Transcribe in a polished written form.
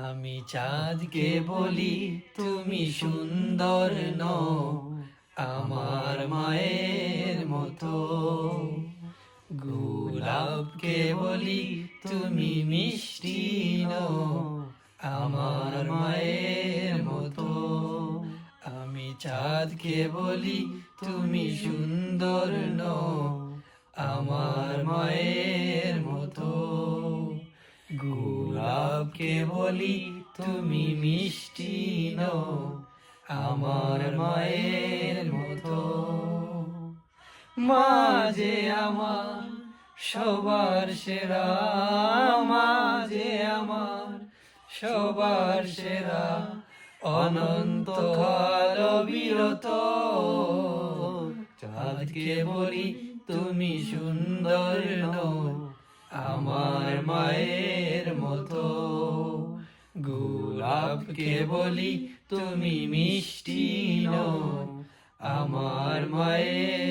আমি চাঁদকে বলি তুমি সুন্দর নও আমার মায়ের মতো, গোলাপকে বলি তুমি মিষ্টি নও আমার মায়ের মতো। আমি চাঁদকে বলি তুমি সুন্দর নও আমার মায়ের মতো, গোলাপকে বলি তুমি মিষ্টি নও আমার মায়ের মতো। মা যে আমার সবার সেরা, মা যে আমার সবার সেরা, অনন্ত কাল বিরত। চাঁদকে বলি তুমি সুন্দর নও আমার মায়ের মতো, গোলাপকে বলি তুমি মিষ্টি নও আমার মায়ের